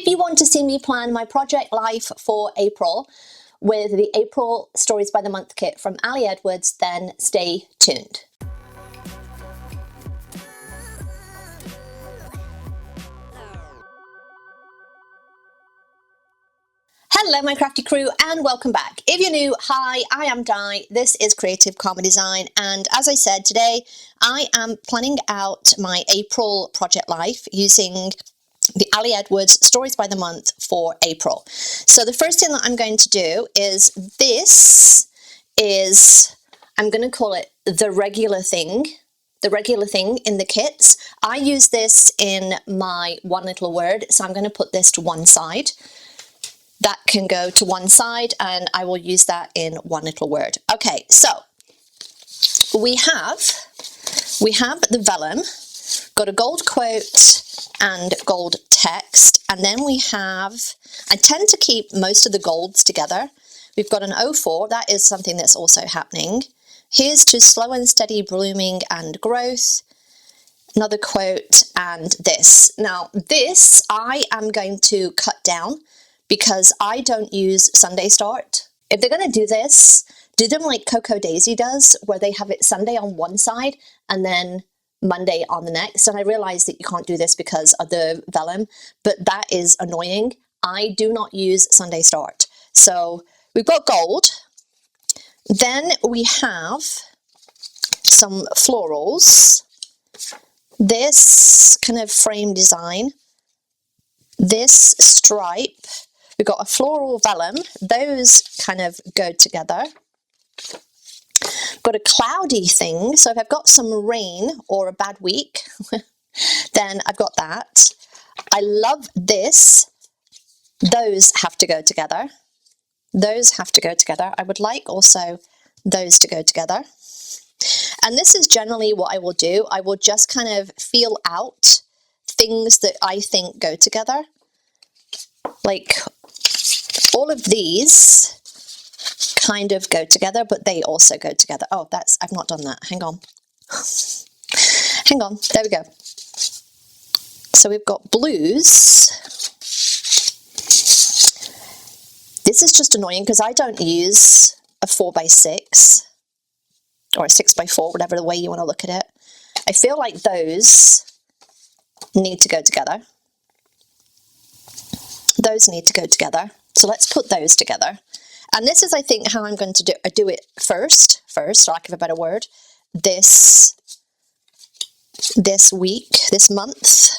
you want to see me plan my project life for April with the April Stories by the Month kit from Ali Edwards, then stay tuned. Hello my crafty crew and welcome back. If you're new, hi, I am Di, this is Creative Karma Design, and as I said today I am planning out my April project life using the Ali Edwards Stories by the Month for April. So the first thing that I'm going to do is I'm going to call it the regular thing in the kits. I use this in my one little word, so I'm going to put this to one side. That can go to one side and I will use that in one little word. Okay, so we have the vellum, got a gold quote and gold text, and then we have, I tend to keep most of the golds together. We've got an 04, that is something that's also happening. Here's to slow and steady blooming and growth. Another quote, and this. Now this I am going to cut down because I don't use Sunday start. If they're going to do this, do them like Coco Daisy does, where they have it Sunday on one side and then Monday on the next. And I realize that you can't do this because of the vellum, but that is annoying. I do not use Sunday start. So we've got gold. Then we have some florals. This kind of frame design. This stripe. We've got a floral vellum, those kind of go together. Got a cloudy thing, so if I've got some rain or a bad week, then I've got that. I love this. Those have to go together. Those have to go together. I would like also those to go together. And this is generally what I will do. I will just kind of feel out things that I think go together. Like all of these kind of go together, but they also go together. Oh, I've not done that. Hang on. Hang on. There we go. So we've got blues. This is just annoying because I don't use a 4x6 or a 6x4, whatever the way you want to look at it. I feel like those need to go together. Those need to go together. So let's put those together. And this is, I think, how I'm going to do it first, for lack of a better word, this week, this month.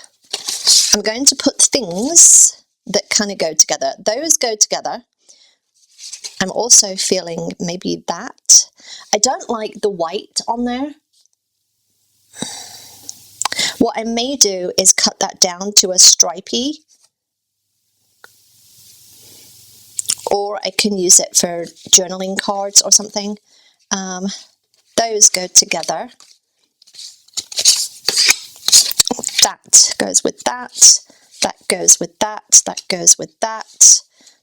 I'm going to put things that kind of go together. Those go together. I'm also feeling maybe that. I don't like the white on there. What I may do is cut that down to a stripy, or I can use it for journaling cards or something. Those go together. That goes with that. That goes with that. That goes with that.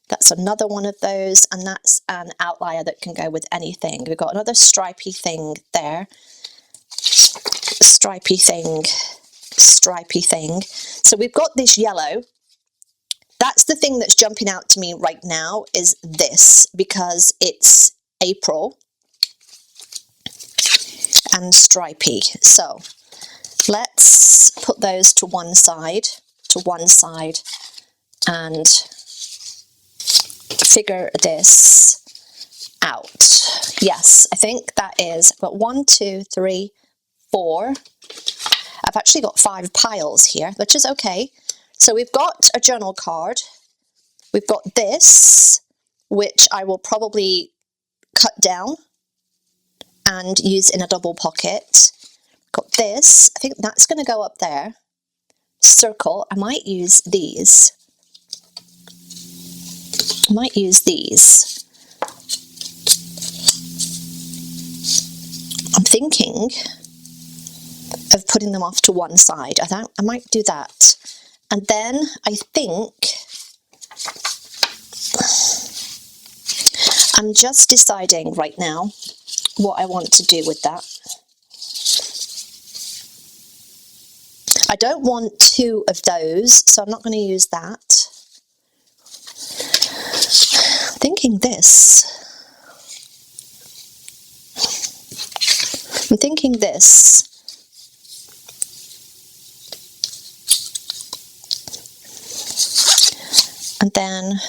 That's another one of those, and that's an outlier that can go with anything. We've got another stripy thing there. Stripy thing. Stripy thing. So we've got this yellow. That's the thing that's jumping out to me right now, is this, because it's April and stripy. So let's put those to one side, and figure this out. Yes, I think that is, I've got 1, 2, 3, 4. I've actually got 5 piles here, which is okay. So we've got a journal card, we've got this, which I will probably cut down and use in a double pocket. Got this, I think that's going to go up there. Circle, I might use these. I'm thinking of putting them off to one side. I might do that. And then I think I'm just deciding right now what I want to do with that. I don't want 2 of those, so I'm not going to use that. thinking this. I'm thinking this. And then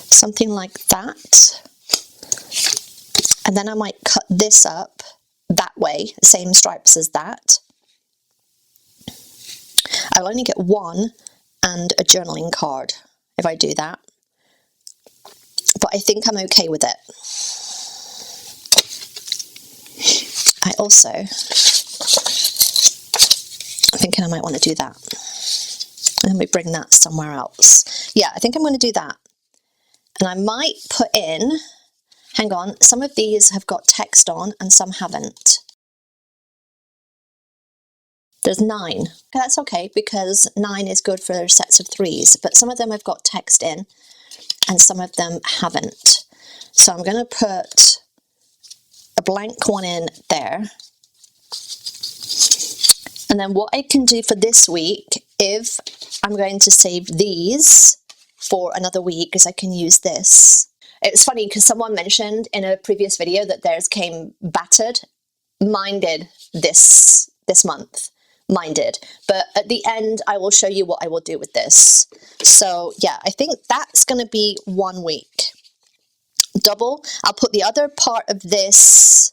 something like that. And then I might cut this up that way, same stripes as that. I'll only get one and a journaling card if I do that. But I think I'm okay with it. I also, I'm thinking I might want to do that. And then we bring that somewhere else. Yeah, I think I'm going to do that. And I might put in, hang on, some of these have got text on and some haven't. There's 9. That's okay, because 9 is good for sets of 3s, but some of them have got text in and some of them haven't. So I'm going to put a blank one in there. And then what I can do for this week, if I'm going to save these for another week, is I can use this. It's funny because someone mentioned in a previous video that theirs came battered. Mine did this month. Mine did. But at the end, I will show you what I will do with this. So yeah, I think that's going to be 1 week. Double. I'll put the other part of this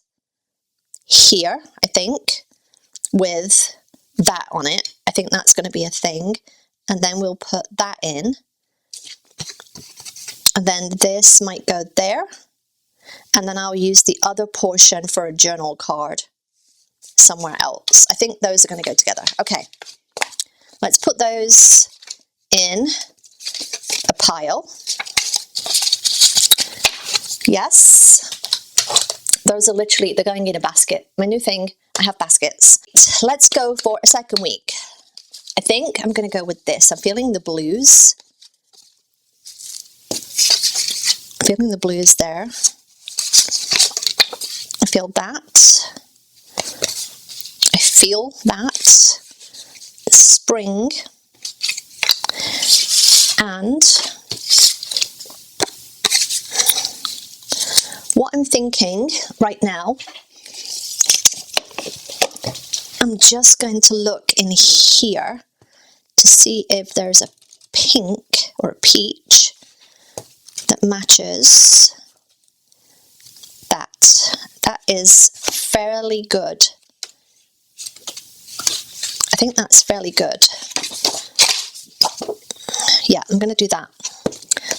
here, I think, with that on it. I think that's going to be a thing. And then we'll put that in. And then this might go there. And then I'll use the other portion for a journal card somewhere else. I think those are going to go together. Okay, let's put those in a pile. Yes, those are literally, they're going in a basket. My new thing, I have baskets. Let's go for a second week. I think I'm going to go with this. I'm feeling the blues. I'm feeling the blues there. I feel that. I feel that. Spring. And what I'm thinking right now, I'm just going to look in here to see if there's a pink or a peach that matches that. That is fairly good. I think that's fairly good. Yeah, I'm going to do that.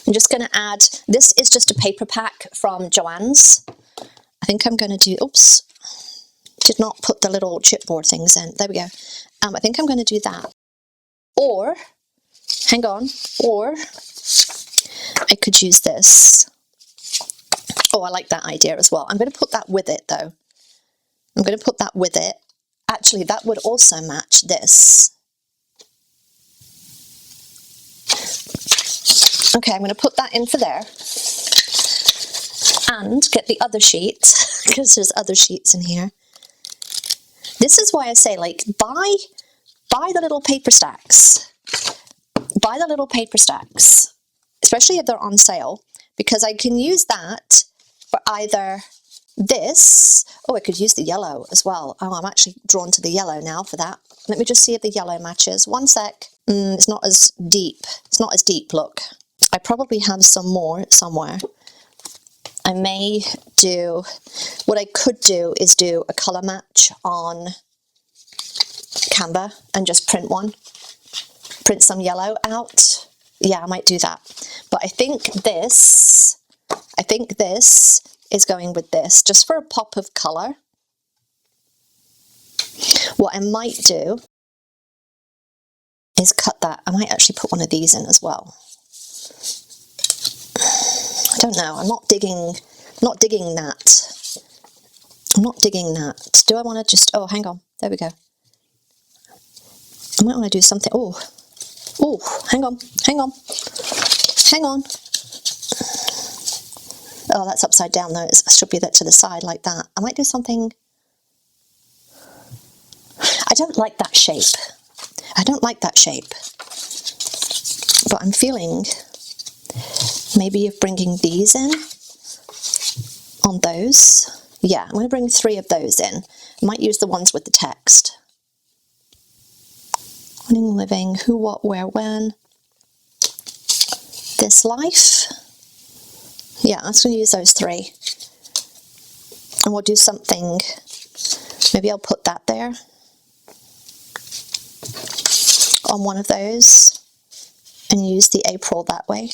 I'm just going to add, this is just a paper pack from Joann's. I think I'm going to do, oops, did not put the little chipboard things in. There we go. I think I'm going to do that. Or, hang on, or I could use this. Oh, I like that idea as well. I'm going to put that with it though. I'm going to put that with it. Actually, that would also match this. Okay, I'm going to put that in for there. And get the other sheet, because there's other sheets in here. This is why I say, like, buy the little paper stacks. Buy the little paper stacks, especially if they're on sale, because I can use that for either this, oh, I could use the yellow as well. Oh, I'm actually drawn to the yellow now for that. Let me just see if the yellow matches. One sec. It's not as deep. It's not as deep, look. I probably have some more somewhere. I may do, what I could do is do a colour match on Canva and just print one. Print some yellow out. Yeah, I might do that. But I think this is going with this, just for a pop of colour. What I might do is cut that. I might actually put one of these in as well. I don't know. I'm not digging that. I'm not digging that. Do I want to just, oh, hang on. There we go. I might want to do something. Oh, hang on. Oh, that's upside down though. It should be that to the side like that. I might do something. I don't like that shape. But I'm feeling maybe of bringing these in on those. Yeah, I'm going to bring 3 of those in. I might use the ones with the text. Winning, living, who, what, where, when. This life. Yeah, I'm just going to use those 3. And we'll do something. Maybe I'll put that there on one of those and use the April that way.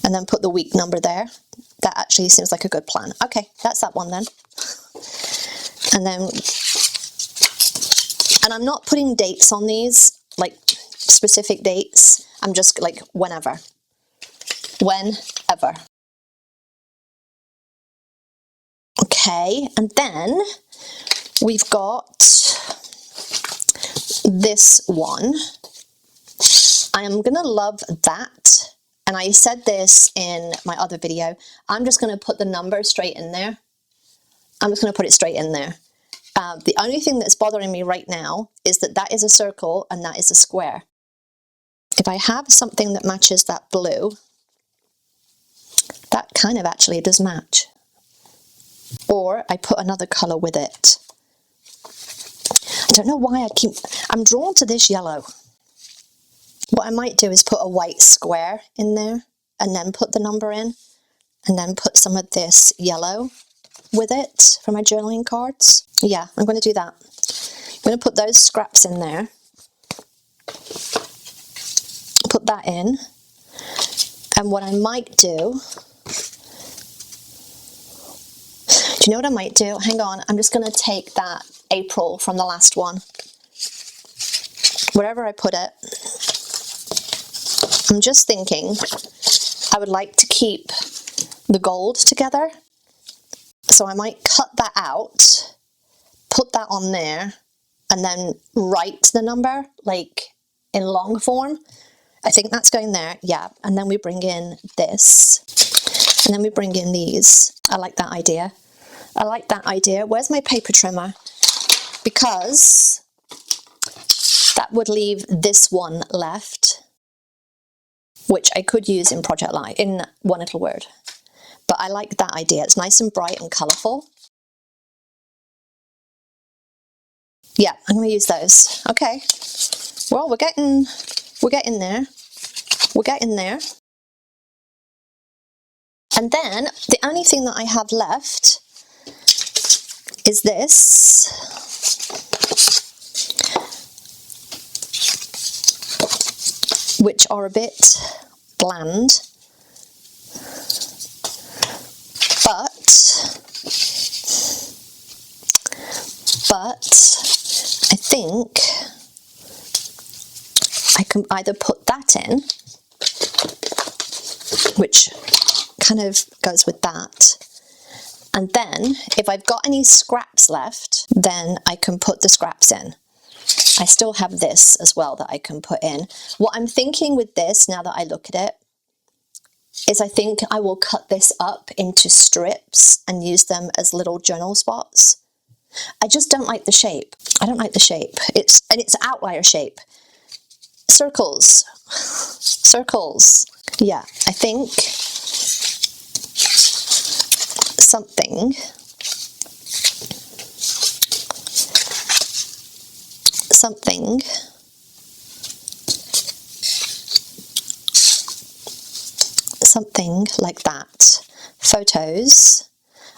And then put the week number there. That actually seems like a good plan. Okay, that's that one then. And then, and I'm not putting dates on these, like specific dates. I'm just like whenever. Whenever. Okay, and then we've got this one. I am going to love that. And I said this in my other video. I'm just going to put the number straight in there. I'm just going to put it straight in there. The only thing that's bothering me right now is that that is a circle and that is a square. If I have something that matches that blue, that kind of actually does match. Or I put another colour with it. I don't know why I'm drawn to this yellow. What I might do is put a white square in there and then put the number in and then put some of this yellow with it for my journaling cards. Yeah, I'm going to do that. I'm going to put those scraps in there. Put that in. And what I might do you know what I might do? Hang on, I'm just going to take that April from the last one. Wherever I put it, I'm just thinking I would like to keep the gold together. So I might cut that out, put that on there, and then write the number, like in long form. I think that's going there, yeah. And then we bring in this, and then we bring in these. I like that idea. I like that idea. Where's my paper trimmer? Because that would leave this one left, which I could use in Project Light, in One Little Word. But I like that idea. It's nice and bright and colourful. Yeah, I'm going to use those. Okay. Well, we're getting there. We're getting there. And then the only thing that I have left is this. Which are a bit bland. But I think I can either put that in, which kind of goes with that. And then if I've got any scraps left, then I can put the scraps in. I still have this as well that I can put in. What I'm thinking with this, now that I look at it, is I think I will cut this up into strips and use them as little journal spots. I just don't like the shape. I don't like the shape. It's an outlier shape. Circles. Circles. Yeah, I think something like that. Photos.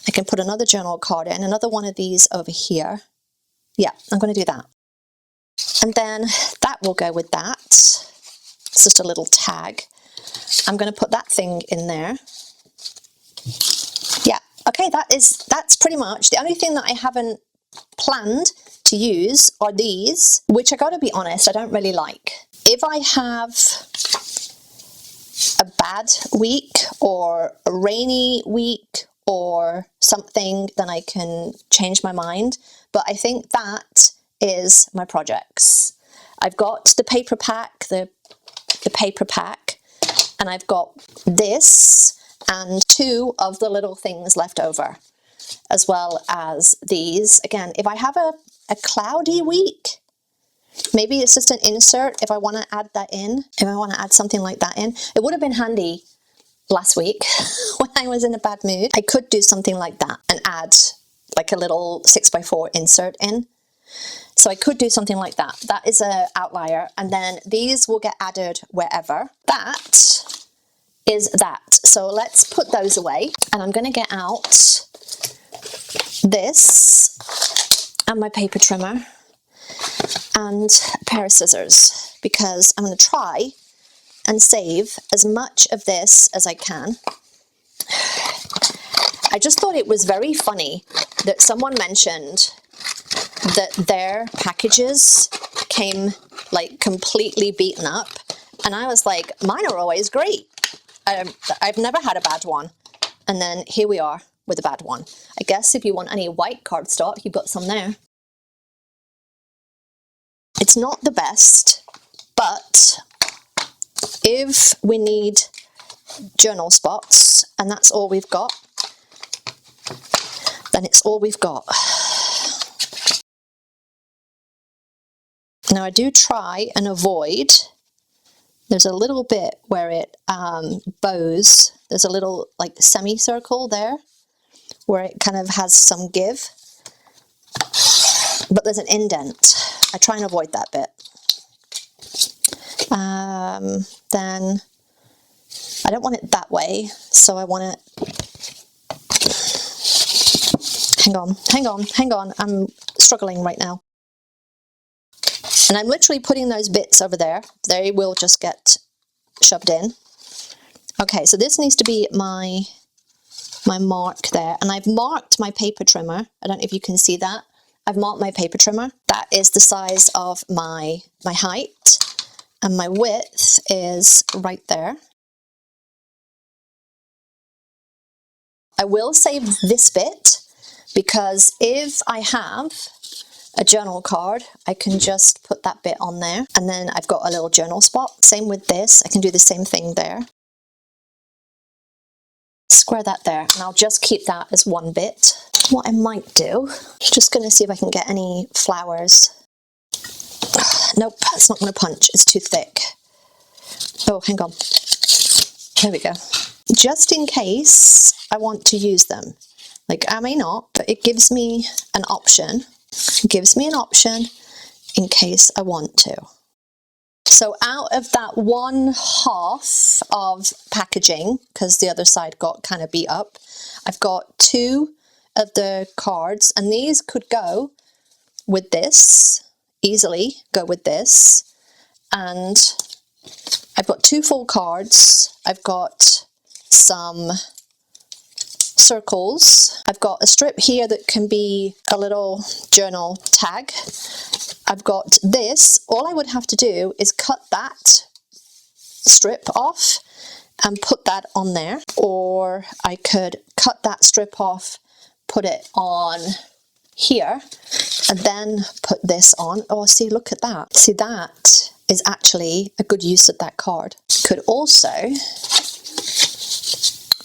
I can put another journal card in, another one of these over here. Yeah, I'm going to do that. And then that will go with that. It's just a little tag. I'm going to put that thing in there. Yeah, okay, that's pretty much. The only thing that I haven't planned to use are these, which I got to be honest, I don't really like. If I have a bad week or a rainy week or something, then I can change my mind. But I think that is my projects. I've got the paper pack, the paper pack, and I've got this and 2 of the little things left over, as well as these. Again, if I have a cloudy week, Maybe it's just an insert if I want to add that in, if I want to add something like that in. It would have been handy last week when I was in a bad mood. I could do something like that and add like a little 6x4 insert in. So I could do something like that. That is an outlier. And then these will get added wherever. That is that. So let's put those away. And I'm going to get out this and my paper trimmer and a pair of scissors, because I'm going to try and save as much of this as I can. I just thought it was very funny that someone mentioned that their packages came like completely beaten up, and I was like, mine are always great. I've never had a bad one. And then here we are with a bad one. I guess if you want any white cardstock, you've got some there. It's not the best, but if we need journal spots and that's all we've got, then it's all we've got. Now I do try and avoid, there's a little bit where it bows, there's a little like semicircle there where it kind of has some give, but there's an indent. I try and avoid that bit. Then I don't want it that way, so I want it, hang on, I'm struggling right now. And I'm literally putting those bits over there. They will just get shoved in. Okay, so this needs to be my mark there. And I've marked my paper trimmer. I don't know if you can see that. I've marked my paper trimmer. That is the size of my height. And my width is right there. I will save this bit because if I have a journal card, I can just put that bit on there, and then I've got a little journal spot. Same with this, I can do the same thing there. Square that there, and I'll just keep that as one bit. What I might do, just gonna see if I can get any flowers. Nope, it's not gonna punch, it's too thick. Oh, hang on. There we go. Just in case I want to use them. Like, I may not, but it gives me an option. It gives me an option in case I want to. So out of that 1/2 of packaging, because the other side got kind of beat up, I've got 2 of the cards, and these could go with this, easily go with this. And I've got 2 full cards. I've got some circles. I've got a strip here that can be a little journal tag. I've got this. All I would have to do is cut that strip off and put that on there, or I could cut that strip off, put it on here, and then put this on. Oh, see, look at that. See, that is actually a good use of that card. Could also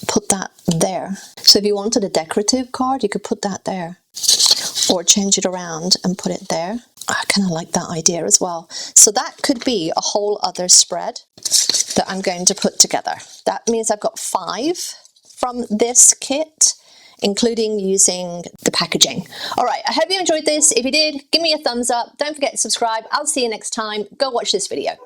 put that there. So if you wanted a decorative card, you could put that there, or change it around and put it there. I kind of like that idea as well. So that could be a whole other spread that I'm going to put together. That means I've got 5 from this kit, including using the packaging. All right, I hope you enjoyed this. If you did, give me a thumbs up. Don't forget to subscribe. I'll see you next time. Go watch this video.